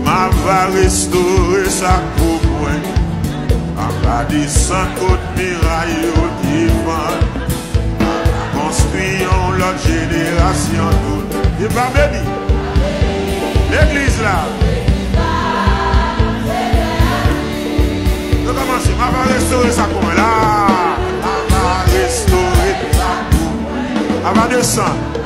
Ma va restaurer sa coupe. On va descendre côte miraille au divan. Construisons l'autre génération toute. Et pas béni. L'église là. Je commence. Ma va restaurer sa coupe. Là. Ma va restaurer sa coupe. Elle va descendre.